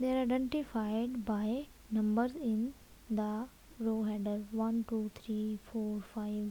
They are identified by numbers in the row header 1 2 3 4 5.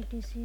86.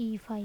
E5.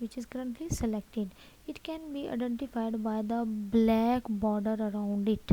which is currently selected. It can be identified by the black border around it.